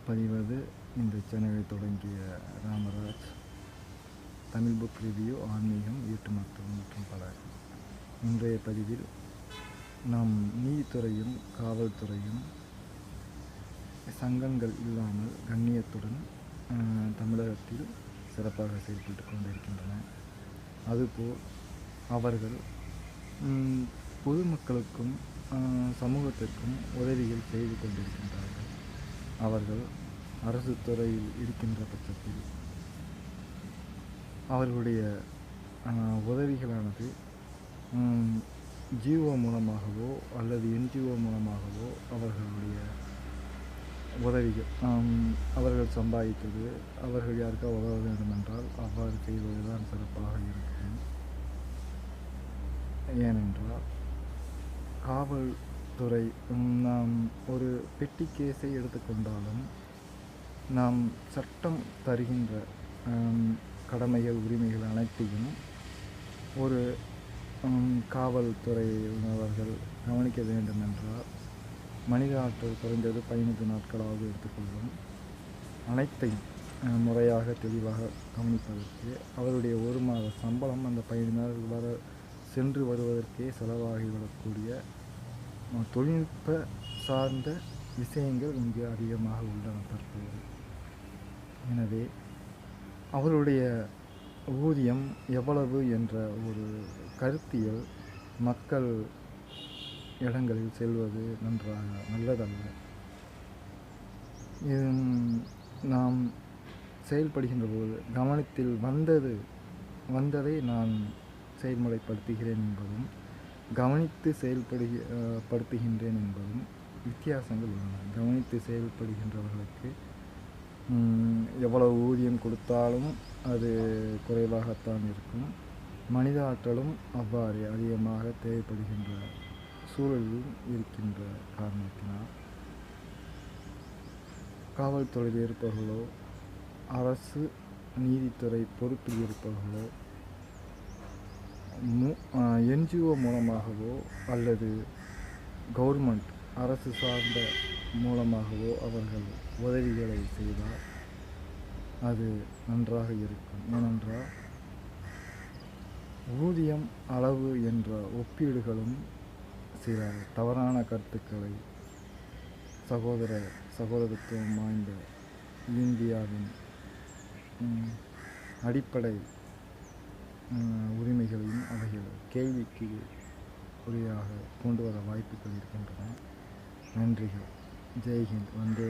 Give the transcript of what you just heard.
பதிவது இந்த சேனலை தொடங்கிய ராமராஜ். தமிழ் புக் ரிவ்யூ, ஆன்மீகம், வீட்டு மருத்துவம் மற்றும் பல. இன்றைய பதிவில் நாம் நீதித்துறையும் காவல்துறையும் சங்கங்கள் இல்லாமல் கண்ணியத்துடன் தமிழகத்தில் சிறப்பாக செயல்பட்டு கொண்டிருக்கின்றன. அதுபோல் அவர்கள் பொதுமக்களுக்கும் சமூகத்திற்கும் உதவிகள் செய்து கொண்டிருக்கின்றார்கள். அவர்கள் அரசு துறையில் இருக்கின்ற பட்சத்தில் அவர்களுடைய உதவிகளானது ஜிஓ மூலமாகவோ அல்லது என்ஜிஓ மூலமாகவோ அவர்களுடைய உதவிகள் அவர்கள் சம்பாதித்தது அவர்கள் யாருக்கா உதவ வேண்டுமென்றால் அவ்வாறு செய்வதுதான் சிறப்பாக இருக்கும். ஏனென்றால் காவல்துறை நாம் ஒரு பெட்டி கேஸை எடுத்துக்கொண்டாலும் நாம் சட்டம் தருகின்ற கடமைகள் உரிமைகள் அனைத்தையும் ஒரு காவல்துறையினர்கள் கவனிக்க வேண்டும் என்றால் மனித ஆற்றல் குறைந்தது 15 நாட்களாவது எடுத்துக்கொள்ளும். அனைத்தையும் முறையாக தெளிவாக கவனிப்பதற்கு அவருடைய ஒரு மாத சம்பளம் அந்த 15 நாள் சென்று வருவதற்கே செலவாகிவிடக்கூடிய தொழில்நுட்ப சார்ந்த விஷயங்கள் இங்கு அதிகமாக உள்ளன தற்போது. எனவே அவருடைய ஊதியம் எவ்வளவு என்ற ஒரு கருத்தியல் மக்கள் இடங்களில் செல்வது நல்லதல்ல. நாம் செயல்படுகின்ற போது கவனத்தில் வந்ததை நான் செயல்முறைப்படுத்துகிறேன் என்பதும் கவனித்து படுத்துகின்றேன் என்பதும் வித்தியாசங்கள் உள்ளன. கவனித்து செயல்படுகின்றவர்களுக்கு எவ்வளவு ஊதியம் கொடுத்தாலும் அது குறைவாகத்தான் இருக்கும். மனித ஆற்றலும் அவ்வாறு அதிகமாக தேவைப்படுகின்ற சூழலில் இருக்கின்ற காரணத்தினால் காவல்துறையில் இருப்பவர்களோ அரசு நீதித்துறை பொறுப்பில் இருப்பவர்களோ என்ஜிஓ மூலமாகவோ அல்லது கவர்மெண்ட் அரசு சார்ந்த மூலமாகவோ அவர்கள் உதவிகளை செய்தால் அது நன்றாக இருக்கும். ஏனென்றால் ஊதியம் அளவு என்ற ஒப்பீடுகளும் சில தவறான கருத்துக்களை சகோதரத்துவம் வாய்ந்த இந்தியாவின் அடிப்படை உரிமைகளையும் அவைகள் கேள்விக்கு உரையாக கொண்டு வர வாய்ப்புகள் இருக்கின்றன. நன்றிகள். ஜெய்ஹிந்த். வந்தே